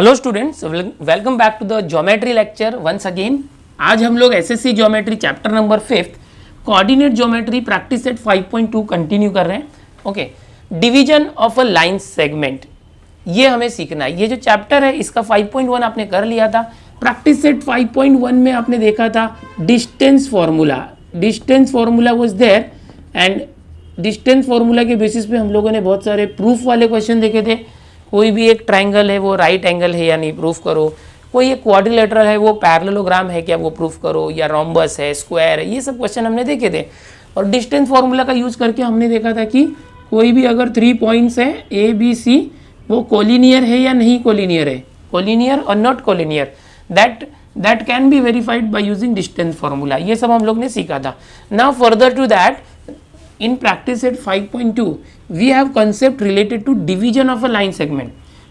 Hello students, welcome back to the geometry lecture once again. आज हम लोग SSC geometry chapter number 5 coordinate geometry practice set 5.2 continue कर रहे हैं। Okay, division of a line segment, ये हमें सीखना है। ये जो चैप्टर है इसका 5.1 आपने कर लिया था। प्रैक्टिस सेट 5.1 में आपने देखा था distance formula. Distance formula was there and distance formula के बेसिस पे हम लोगों ने बहुत सारे प्रूफ वाले क्वेश्चन देखे थे। कोई भी एक ट्रायंगल है वो राइट एंगल है या नहीं, प्रूफ करो। कोई एक क्वाड्रिलेटरल है वो पैरेललोग्राम है क्या, वो प्रूफ करो। या रोम्बस है, स्क्वायर है, ये सब क्वेश्चन हमने देखे थे। और डिस्टेंस फॉर्मूला का यूज करके हमने देखा था कि कोई भी अगर 3 पॉइंट्स है ए बी सी, वो कोलिनियर है या नहीं कोलिनियर है, कोलिनियर और not collinear, that can be verified by using distance formula. ये सब हम लोग ने सीखा था। Now further to that, in practice at 5.2 we have concept related to division of a line segment,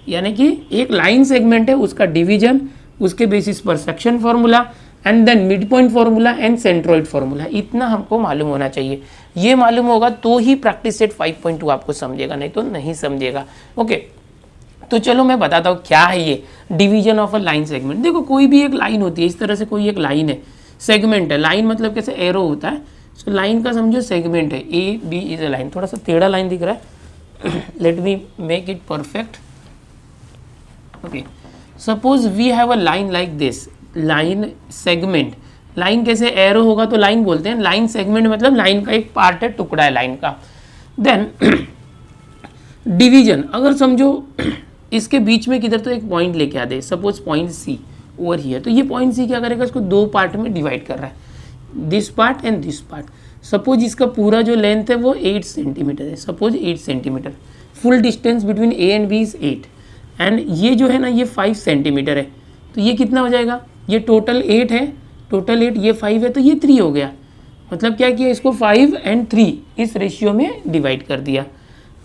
यानी कि एक लाइन सेगमेंट है उसका डिवीजन, उसके बेसिस पर section formula and then mid point formula and centroid formula. इतना हमको मालूम होना चाहिए। ये मालूम होगा तो ही प्रैक्टिस सेट 5.2 आपको समझेगा, नहीं तो नहीं समझेगा। ओके, तो चलो मैं बताता हूँ क्या है ये division of a line segment. देखो, कोई भी एक लाइन होती है, इस तरह से कोई एक लाइन है, सेगमेंट है। लाइन मतलब कैसे एरो होता है, सो लाइन का समझो सेगमेंट है। A B is a line. थोड़ा सा टेढ़ा लाइन दिख रहा है, let me make it perfect. Okay, suppose we have a line like this, line segment. Line कैसे एरो होगा तो लाइन बोलते हैं, लाइन सेगमेंट मतलब लाइन का एक पार्ट है, टुकड़ा है लाइन का। देन डिवीजन, अगर समझो इसके बीच में किधर तो एक पॉइंट लेके आ दे, suppose point C over here, तो ये पॉइंट सी क्या करेगा, इसको दो पार्ट में डिवाइड कर रहा है, this part and this part. Suppose इसका पूरा जो लेंथ है वो 8 सेंटीमीटर है, suppose 8 centimetre. Full distance between A and B is 8 and ये जो है ना ये 5 सेंटीमीटर है। तो ये कितना हो जाएगा, ये टोटल 8 है, टोटल 8, ये 5 है, तो ये 3 हो गया। मतलब क्या किया, इसको 5 एंड 3 इस रेशियो में डिवाइड कर दिया।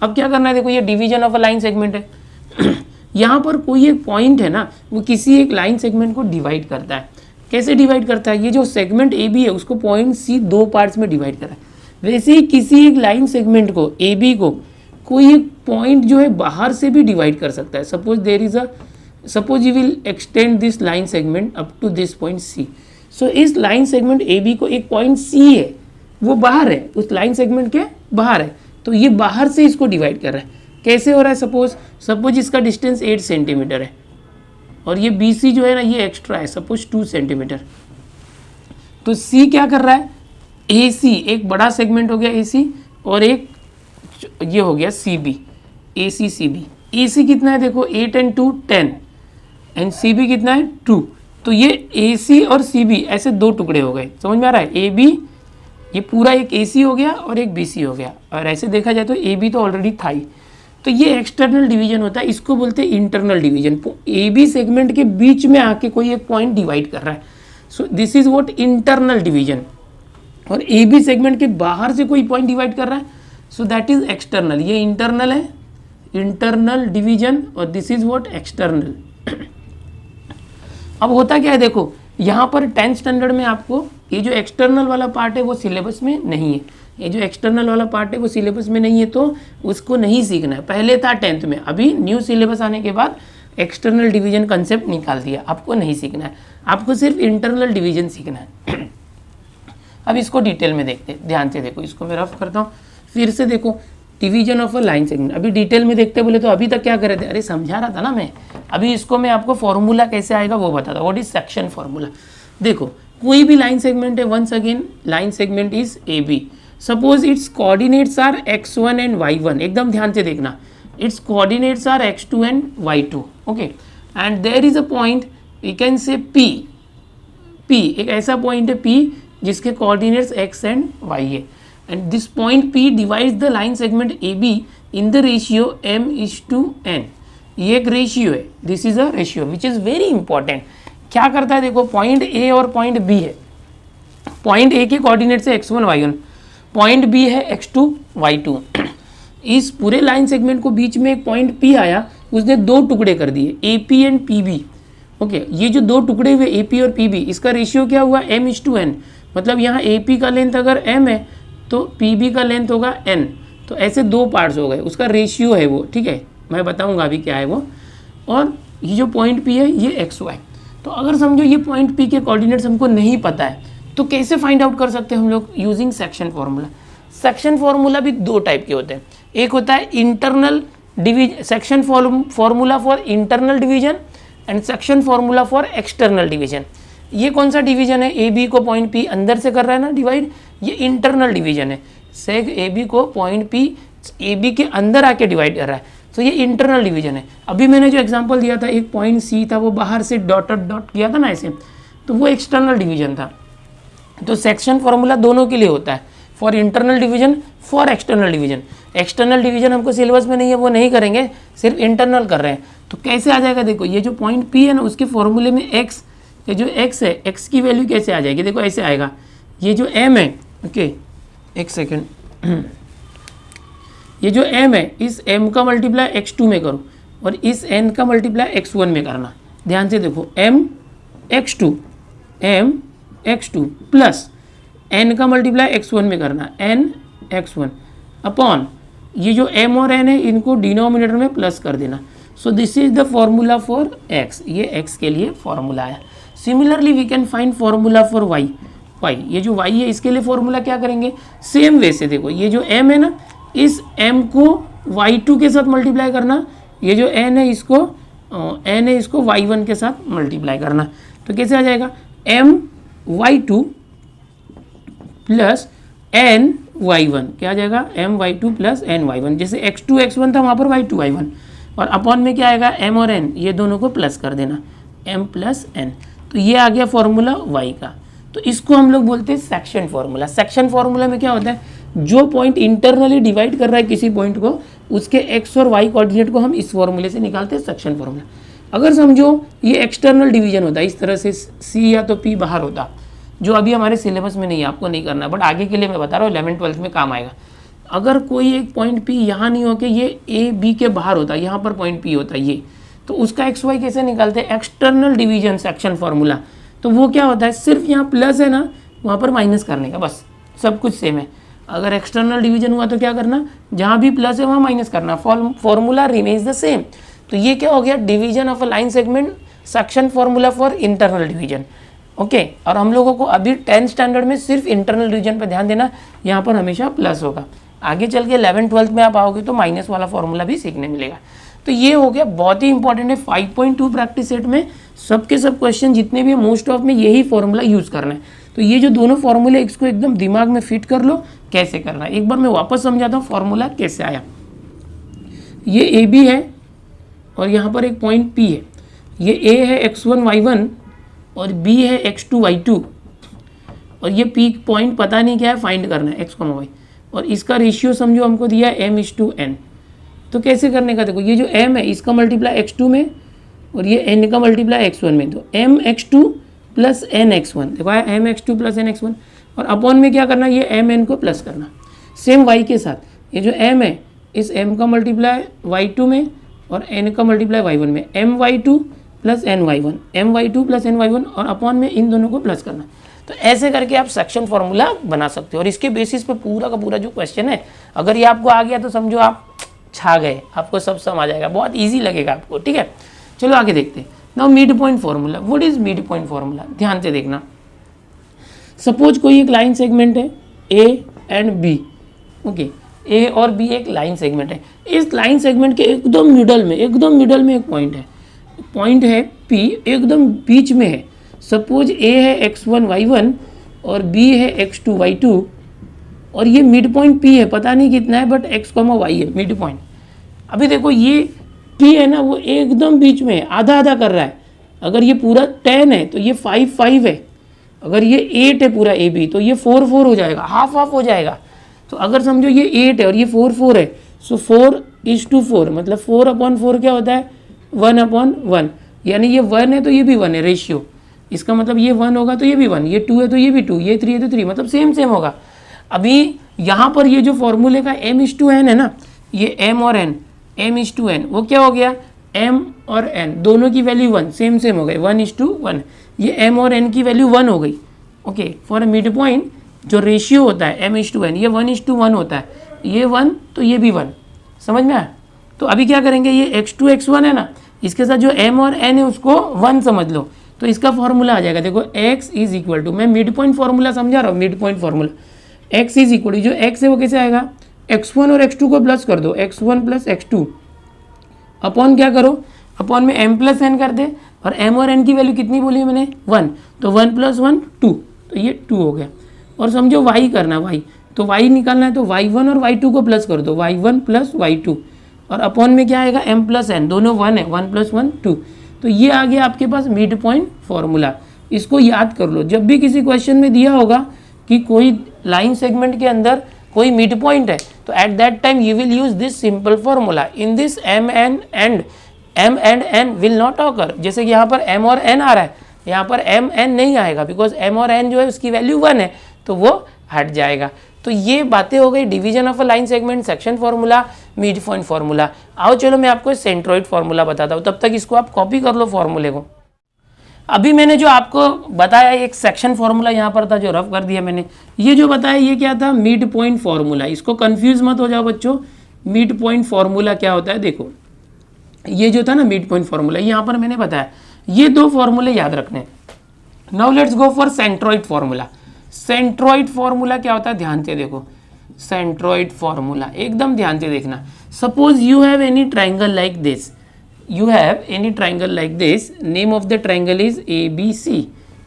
अब क्या करना है, देखो ये division of a line segment है। यहाँ पर कोई एक पॉइंट है ना, वो किसी एक लाइन सेगमेंट को डिवाइड करता है। कैसे डिवाइड करता है, ये जो सेगमेंट ए बी है उसको पॉइंट सी दो पार्ट्स में डिवाइड कर रहा है। वैसे ही किसी एक लाइन सेगमेंट को ए बी को कोई एक पॉइंट जो है बाहर से भी डिवाइड कर सकता है। Suppose you will extend this line segment up to this point C. So इस लाइन सेगमेंट ए बी को एक पॉइंट सी है, वो बाहर है, उस लाइन सेगमेंट के बाहर है, तो ये बाहर से इसको डिवाइड कर रहा है। कैसे हो रहा है, सपोज इसका डिस्टेंस 8 सेंटीमीटर है और ये बी सी जो है ना ये एक्स्ट्रा है, सपोज 2 सेंटीमीटर। तो सी क्या कर रहा है, ए सी एक बड़ा सेगमेंट हो गया ए सी, और एक ये हो गया सी बी, ए सी सी बी। ए सी कितना है, देखो 8 एंड 2 10 एंड सी बी कितना है 2। तो ये ए सी और सी बी ऐसे दो टुकड़े हो गए, समझ में आ रहा है। ए बी ये पूरा एक ए सी हो गया और एक बी सी हो गया, और ऐसे देखा जाए तो ए बी तो ऑलरेडी था ही। तो ये एक्सटर्नल डिवीजन होता है, इसको बोलते हैं internal division. A B segment के बीच में आके कोई एक पॉइंट डिवाइड कर रहा है, सो this is what internal division. और ए बी सेगमेंट के बाहर से कोई पॉइंट डिवाइड कर रहा है, सो दैट इज एक्सटर्नल। ये इंटरनल है, इंटरनल डिवीजन, और दिस इज व्हाट एक्सटर्नल। अब होता क्या है, देखो यहाँ पर 10th स्टैंडर्ड में आपको ये जो एक्सटर्नल वाला पार्ट है वो सिलेबस में नहीं है। ये जो एक्सटर्नल वाला पार्ट है वो सिलेबस में नहीं है, तो उसको नहीं सीखना है। पहले था 10th में, अभी न्यू सिलेबस आने के बाद एक्सटर्नल डिवीजन कंसेप्ट निकाल दिया, आपको नहीं सीखना है, आपको सिर्फ इंटरनल डिवीजन सीखना है। अब इसको डिटेल में देखते हैं, ध्यान से देखो, इसको मैं रफ करता हूँ, फिर से देखो division of a line segment. अभी डिटेल में देखते बोले तो अभी तक क्या कर रहे थे, अरे समझा रहा था ना मैं। अभी इसको मैं आपको फॉर्मूला कैसे आएगा वो बताता हूँ, व्हाट इज सेक्शन फॉर्मूला। देखो कोई भी लाइन सेगमेंट है, once again line segment is A B. Suppose its coordinates are x1 and y1, एकदम ध्यान से देखना, its coordinates are x2 and y2, okay, and there is a point we can say p, एक ऐसा point है p जिसके coordinates x and y है, and this point p divides the line segment AB in the ratio m:n। ये एक ratio है, this is a ratio which is very important. क्या करता है, देखो पॉइंट A और पॉइंट B है, पॉइंट A के कोऑर्डिनेट्स है x1 y1, पॉइंट बी है x2 y2। इस पूरे लाइन सेगमेंट को बीच में एक पॉइंट P आया, उसने दो टुकड़े कर दिए, AP एंड PB। ओके, ये जो दो टुकड़े हुए AP और PB, इसका रेशियो क्या हुआ, m:n। मतलब यहाँ AP का लेंथ अगर m है तो PB का लेंथ होगा n। तो ऐसे दो पार्ट्स हो गए, उसका रेशियो है वो, ठीक है, मैं बताऊंगा अभी क्या है वो। और ये जो पॉइंट P है ये एक्स वाई। तो अगर समझो ये पॉइंट P के कोऑर्डिनेट्स हमको नहीं पता है तो कैसे फाइंड आउट कर सकते हैं हम लोग? Using section formula. Section formula भी दो टाइप के होते हैं, एक होता है internal division, section formula for internal division and section formula for external division. ये कौन सा डिवीजन है? ए बी को पॉइंट P अंदर से कर रहा है ना डिवाइड, ये इंटरनल डिवीजन है। सेक ए बी को पॉइंट P ए बी के अंदर आके डिवाइड कर रहा है, तो ये इंटरनल डिवीजन है। अभी मैंने जो एग्जांपल दिया था, एक पॉइंट C था, वो बाहर से डॉटेड डॉट किया था ना ऐसे, तो वो एक्सटर्नल डिवीजन था। तो सेक्शन फॉर्मूला दोनों के लिए होता है, for internal division, for external division. External division हमको सिलेबस में नहीं है, वो नहीं करेंगे, सिर्फ इंटरनल कर रहे हैं। तो कैसे आ जाएगा? देखो ये जो पॉइंट P है ना, उसके फॉर्मूले में x, ये जो x है, x की वैल्यू कैसे आ जाएगी? देखो ऐसे आएगा, ये जो m है, ओके एक सेकेंड, ये जो m है, इस m का मल्टीप्लाई x2 में करो और इस n का मल्टीप्लाई x1 में करना। ध्यान से देखो, m x2 प्लस n का मल्टीप्लाई x1 में करना, n x1 अपॉन ये जो m और n है इनको डिनोमिनेटर में प्लस कर देना। So this is the formula for x, ये x के लिए फॉर्मूला है। Similarly we can find formula for y, ये जो y है इसके लिए फॉर्मूला क्या करेंगे? सेम वे से देखो, ये जो m है ना, इस m को y2 के साथ मल्टीप्लाई करना, ये जो n है इसको y1 के साथ मल्टीप्लाई करना। तो कैसे आ जाएगा? m y2 plus n y1, क्या आ जाएगा? m y2 plus n y1। जैसे x2 x1 था वहाँ पर y2 y1, और अपॉन में क्या आएगा? m और n, ये दोनों को प्लस कर देना, m प्लस n। तो ये आ गया फॉर्मूला y का। तो इसको हम लोग बोलते हैं सेक्शन फॉर्मूला। सेक्शन फॉर्मूला में क्या होता है? जो पॉइंट इंटरनली डिवाइड कर रहा है किसी पॉइंट को, उसके x और y कोऑर्डिनेट को हम इस फॉर्मूले से निकालते हैं, सेक्शन फॉर्मूला। अगर समझो ये एक्सटर्नल डिवीजन होता है, इस तरह से C या तो P बाहर होता, जो अभी हमारे सिलेबस में नहीं है, आपको नहीं करना, बट आगे के लिए मैं बता रहा हूँ, 11th 12th में काम आएगा। अगर कोई एक पॉइंट P यहाँ नहीं हो के ये A B के बाहर होता, यहाँ पर पॉइंट P होता ये, तो उसका एक्स वाई कैसे निकालते हैं? External division section formula. तो वो क्या होता है? सिर्फ यहाँ प्लस है ना, वहाँ पर माइनस करने का, बस सब कुछ सेम है। अगर एक्सटर्नल डिवीजन हुआ तो क्या करना? जहाँ भी प्लस है वहाँ माइनस करना, फॉर्मूला रिमेन्स द सेम। तो ये क्या हो गया? Division of a line segment, section formula for internal division. Okay, और हम लोगों को अभी 10th स्टैंडर्ड में सिर्फ इंटरनल डिवीजन पर ध्यान देना, यहाँ पर हमेशा प्लस होगा। आगे चल के 11th 12th में आप आओगे तो माइनस वाला फॉर्मूला भी सीखने मिलेगा। तो ये हो गया, बहुत ही इंपॉर्टेंट है। 5.2 प्रैक्टिस सेट में सबके सब क्वेश्चन जितने भी है, मोस्ट ऑफ में यही फॉर्मूला यूज़ करना है। तो ये जो दोनों फॉर्मूले, इसको एकदम दिमाग में फिट कर लो कैसे करना है। एक बार मैं वापस समझाता हूँ फॉर्मूला कैसे आया। ये ए बी है और यहाँ पर एक पॉइंट P है। ये A है x1 y1 और B है x2 y2, और ये P पॉइंट पता नहीं क्या है, फाइंड करना है x, y, और इसका रेशियो समझो हमको दिया है m/n। तो कैसे करने का? देखो ये जो m है इसका मल्टीप्लाई x2 में और ये n का मल्टीप्लाई x1 में, तो mx2 प्लस nx1, देखो है mx2 प्लस nx1, और अपॉन में क्या करना? ये mn को प्लस करना। सेम y के साथ, ये जो m है इस m का मल्टीप्लाई y2 में और n का मल्टीप्लाई y1 में, my2 plus ny1, my2 plus ny1, और अपॉन में इन दोनों को प्लस करना। तो ऐसे करके आप सेक्शन फॉर्मूला बना सकते हो, और इसके बेसिस पे पूरा का पूरा जो क्वेश्चन है, अगर ये आपको आ गया तो समझो आप छा गए, आपको सब समझ आ जाएगा, बहुत इजी लगेगा आपको। ठीक है, चलो आगे देखते हैं। Now mid point formula. What is mid point formula? ध्यान से देखना। सपोज कोई एक लाइन सेगमेंट है ए एंड बी, ओके, ए और बी एक लाइन सेगमेंट है। इस लाइन सेगमेंट के एकदम मिडल में एक पॉइंट है पी, एकदम बीच में है। सपोज ए है x1 y1 और b है x2 y2, और ये मिड पॉइंट p है, पता नहीं कितना है, बट x, y है मिड पॉइंट। अभी देखो ये p है ना, वो एकदम बीच में है, आधा आधा कर रहा है। अगर ये पूरा 10 है तो ये 5 है, अगर ये 8 है पूरा ए बी तो ये 4 हो जाएगा, हाफ हो जाएगा। तो अगर समझो ये 8 है और ये 4 है, सो 4:4, मतलब 4/4 क्या होता है? 1/1, यानी ये 1 है तो ये भी 1 है रेशियो। इसका मतलब ये 1 होगा तो ये भी 1, ये 2 है तो ये भी 2, ये 3 है तो 3, मतलब सेम होगा। अभी यहाँ पर ये जो फॉर्मूले का m/n है ना, ये m और n, m/n, वो क्या हो गया? m और n दोनों की वैल्यू 1 सेम हो गई, 1:1। ये m और n की वैल्यू 1 हो गई। ओके, फॉर मिड पॉइंट जो रेशियो होता है m/n, ये 1:1 होता है, ये 1 तो ये भी 1, समझ में आया? तो अभी क्या करेंगे? ये x2 x1 है ना, इसके साथ जो m और n है उसको 1 समझ लो, तो इसका फॉर्मूला आ जाएगा। देखो x इज इक्वल टू, मैं मिड पॉइंट फॉर्मूला समझा रहा हूँ, mid point formula, x is equal to, जो x है वो कैसे आएगा, x1 और x2 को प्लस कर दो, x1 प्लस x2 अपॉन क्या करो, अपॉन में m प्लस n कर दे, और m और n की वैल्यू कितनी बोली है मैंने, 1, तो 1 प्लस 1 2, तो ये 2 हो गया। और समझो y करना, y तो y निकालना है, तो y1 और y2 को प्लस कर दो, y1 प्लस y2, और अपॉन में क्या आएगा, m प्लस n, दोनों 1 है, 1 प्लस 1 2, तो ये आ गया आपके पास मिड पॉइंट फॉर्मूला। इसको याद कर लो, जब भी किसी क्वेश्चन में दिया होगा कि कोई लाइन सेगमेंट के अंदर कोई मिड पॉइंट है, तो at that time you will use this simple formula. In this m and n will not occur, जैसे कि यहाँ पर m और n आ रहा है, यहाँ पर m n नहीं आएगा, बिकॉज m और n जो है उसकी वैल्यू 1 है, तो वो हट जाएगा। तो ये बातें हो गई division of a line segment, section formula, mid point formula. आओ चलो मैं आपको सेंट्रोइड फॉर्मूला बताता हूँ, तब तक इसको आप कॉपी कर लो फॉर्मूले को। अभी मैंने जो आपको बताया एक सेक्शन फॉर्मूला यहाँ पर था जो रफ कर दिया मैंने, ये जो बताया ये क्या था, मिड पॉइंट फॉर्मूला। इसको कंफ्यूज मत हो जाओ बच्चों, मिड पॉइंट फॉर्मूला क्या होता है। देखो ये जो था ना मिड पॉइंट फॉर्मूला, यहाँ पर मैंने बताया ये दो फॉर्मूले याद रखने। Now let's go for centroid formula. Centroid formula क्या होता है, ध्यान से देखो, सेंट्रोइड फॉर्मूला एकदम ध्यान से देखना। Suppose you have any triangle like this, you have any triangle like this, name of the triangle is ABC,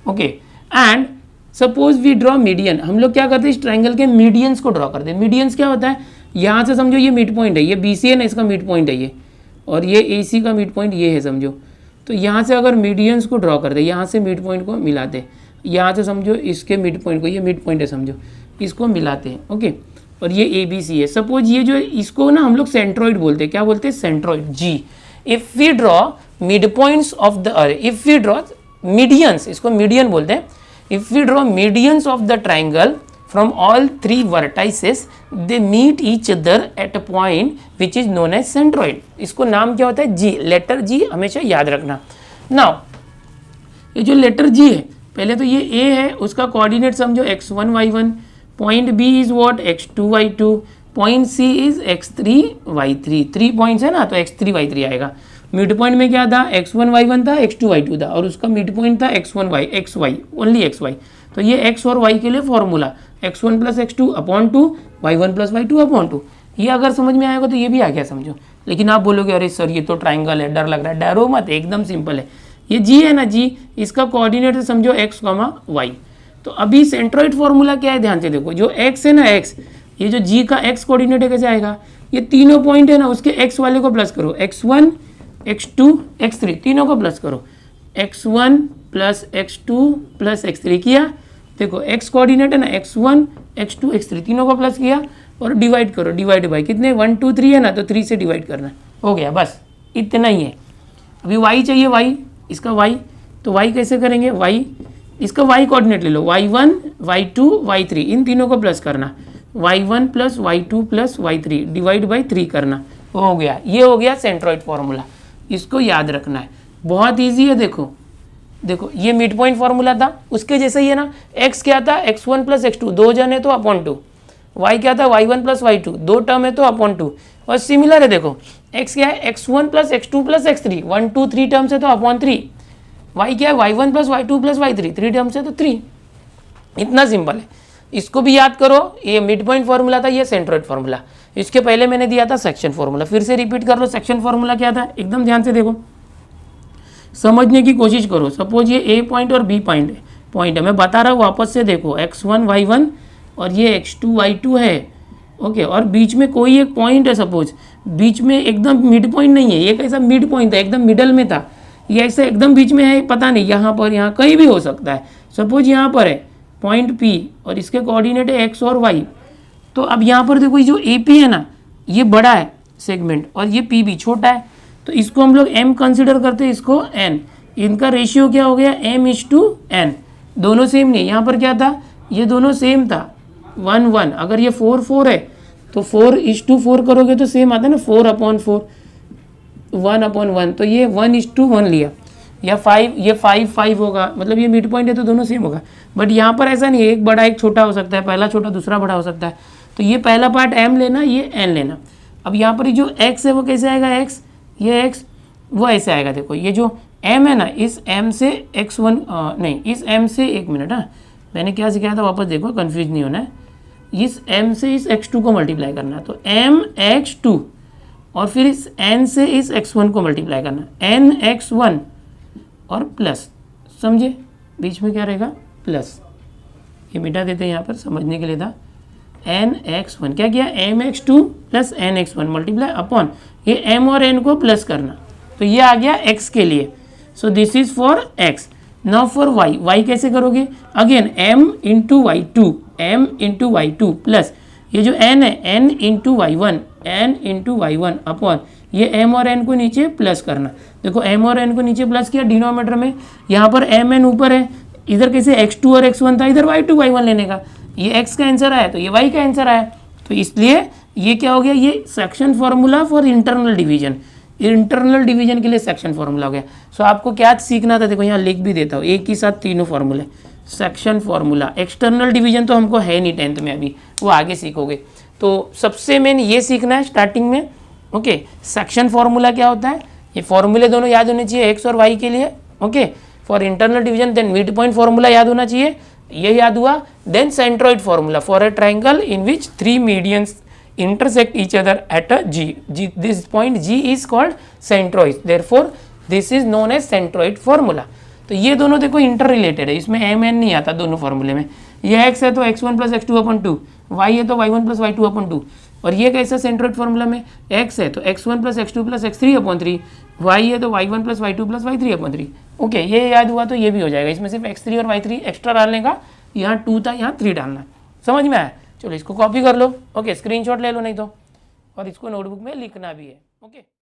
okay, and suppose we draw median। हम लोग क्या करते हैं, इस ट्राइंगल के मीडियंस को ड्रॉ करते हैं। मीडियंस क्या होता है, यहाँ से समझो ये मिड पॉइंट है, ये BC है ना, इसका मिड पॉइंट है ये, और ये AC का मिड पॉइंट ये है समझो। तो यहाँ से अगर मीडियंस को ड्रॉ करते, यहाँ से मिड पॉइंट को मिलाते, यहाँ से समझो इसके मिड पॉइंट को, ये मिड पॉइंट है समझो, इसको मिलाते हैं, ओके, और ये ABC है। सपोज ये जो इसको ना हम लोग सेंट्रोइड बोलते हैं, क्या बोलते हैं, centroid G। If we draw midpoints of the, if we draw medians, इसको median बोलते हैं, if we draw medians of the triangle from all three vertices, they meet each other at a point which is known as centroid। इसको नाम क्या होता है, G, letter G हमेशा याद रखना। Now ये जो लेटर G है, पहले तो ये A है, उसका कोऑर्डिनेट समझो x1 y1, point B is what, x2 y2, point C is x3 y3, 3 points है ना, तो x3 y3 आएगा। मिड पॉइंट में क्या था, x1 y1 था, x2 y2 था, और उसका मिड पॉइंट था x1 y, xy, only xy। तो ये x और y के लिए formula, x1 plus x2 upon 2, y1 plus y2 upon 2। ये अगर समझ में आएगा तो ये भी आ गया समझो। लेकिन आप बोलोगे अरे सर ये तो ट्राइंगल है, डर लग रहा है, डरो मत, एकदम सिंपल है। ये G है ना, G, इसका कोऑर्डिनेट है समझो x, y। तो अभी सेंट्रोइड फॉर्मूला क्या है, ध्यान से देखो, जो x है ना, x, ये जो G का x कोऑर्डिनेट है कैसे आएगा, ये तीनों पॉइंट है ना, उसके x वाले को प्लस करो, x1 x2 x3 तीनों को प्लस करो, x1 plus x2 plus x3 किया। देखो x कोऑर्डिनेट है ना, x1 x2 x3 तीनों को प्लस किया, और डिवाइड करो, डिवाइड बाई कितने, 1 2 3 है ना, तो 3 से डिवाइड करना, हो गया, बस इतना ही है। अभी y चाहिए, y, इसका y, तो y कैसे करेंगे, y, इसका y कोऑर्डिनेट ले लो, y1 y2 y3 इन तीनों को प्लस करना, y1 plus y2 plus y3 divide by 3 करना, हो गया। ये हो गया सेंट्रोइड फॉर्मूला, इसको याद रखना है, बहुत इजी है। देखो देखो ये मिड पॉइंट फॉर्मूला था, उसके जैसे ही है ना। x क्या था, x1 प्लस x2 दो जन है तो अपॉन 2, y क्या था, y1 प्लस y2 दो टर्म है तो अपॉन 2, और सिमिलर है देखो x क्या है, x1 plus x2 plus x3 1 2 3 terms है तो अपॉन 3, y क्या है, y1 plus y2 plus y3 3 terms है तो 3, इतना सिंपल है। इसको भी याद करो, ये मिड पॉइंट फॉर्मूला था, ये सेंट्रोइड फॉर्मूला। इसके पहले मैंने दिया था सेक्शन फॉर्मूला, फिर से रिपीट कर लो। सेक्शन फॉर्मूला क्या था, एकदम ध्यान से देखो, समझने की कोशिश करो। सपोज ये ए पॉइंट और बी पॉइंट है, मैं बता रहा हूँ वापस से देखो, x1 y1 और ये x2 y2 है, ओके, और बीच में कोई एक पॉइंट है, सपोज बीच में एकदम मिड पॉइंट नहीं है, ये कैसा मिड पॉइंट था, एकदम मिडल में था, ये ऐसा एकदम बीच में है, पता नहीं, यहाँ पर, यहाँ कहीं भी हो सकता है। सपोज यहाँ पर है पॉइंट P और इसके कोऑर्डिनेट है x और y, तो अब यहाँ पर देखो जो AP है ना, ये बड़ा है सेगमेंट और ये PB छोटा है, तो इसको हम लोग M कंसिडर करते हैं, इसको N। इनका रेशियो क्या हो गया, M/N, दोनों सेम नहीं। यहाँ पर क्या था, ये दोनों सेम था 1 1। अगर ये 4 4 है तो 4/4 करोगे तो सेम आता है ना, 4/4 1/1, तो ये 1/1 लिया, या 5, ये 5 5 होगा, मतलब ये मिड पॉइंट है तो दोनों सेम होगा। बट यहाँ पर ऐसा नहीं है, एक बड़ा एक छोटा हो सकता है, पहला छोटा दूसरा बड़ा हो सकता है, तो ये पहला पार्ट M लेना, ये N लेना। अब यहाँ पर जो x है वो कैसे आएगा, x, ये x, वो ऐसे आएगा। देखो ये जो m है ना, इस m से x1 नहीं, इस m से, एक मिनट, हाँ मैंने क्या सिखाया था वापस देखो, कंफ्यूज नहीं होना है। इस m से इस x2 को मल्टीप्लाई करना है, तो m x2, और फिर इस n से इस x1 को मल्टीप्लाई करना है, n x1 और प्लस, समझे, बीच में क्या रहेगा प्लस, ये मिटा देते हैं यहाँ पर समझने के लिए था। n x1 क्या किया, m x2 plus n x1 multiply upon ये m और n को प्लस करना, तो ये आ गया x के लिए। So this is for x। Now for y कैसे करोगे, again m into y two plus ये जो n है n into y one upon ये m और n को नीचे प्लस करना। देखो m और n को नीचे प्लस किया डिनोमीटर में, यहाँ पर m n ऊपर है, इधर कैसे x2 और x1 था, इधर y2 y1 लेने का, ये x का आंसर आया तो ये y का आंसर आया। तो इसलिए ये क्या हो गया, ये section formula for internal division, internal division के लिए सेक्शन फॉर्मूला हो गया। सो आपको क्या सीखना था, देखो यहाँ लिख भी देता हूँ एक ही साथ तीनों फॉर्मूले, सेक्शन फॉर्मूला, एक्सटर्नल डिवीजन तो हमको है नहीं 10th में अभी, वो आगे सीखोगे। तो सबसे मेन ये सीखना है स्टार्टिंग में, ओके। सेक्शन फॉर्मूला क्या होता है, ये फॉर्मूले दोनों याद होने चाहिए x और y के लिए, okay. For internal division then mid point formula याद होना चाहिए, ये याद हुआ। Then centroid formula for a triangle in which 3 medians intersect each other at a G. This point G is called centroid. Therefore, this is known as centroid formula. तो ये दोनों देखो इंटर रिलेटेड है, इसमें एम एन नहीं आता दोनों फॉर्मूले में। ये x है तो x1 plus x2 upon 2, y है तो y1 प्लस y2 अपॉन 2, और ये कैसा सेंट्रोइड फॉर्मूला में x है तो x1 plus x2 plus x3 upon 3, y है तो y1 plus y2 plus y3 upon 3। Okay, ये याद हुआ तो ये भी हो जाएगा। इसमें सिर्फ x3 और y3 एक्स्ट्रा डालने का, यहाँ 2 था यहाँ 3 डालना, समझ में आया। चलो इसको कॉपी कर लो, ओके, स्क्रीनशॉट ले लो नहीं तो, और इसको नोटबुक में लिखना भी है, ओके।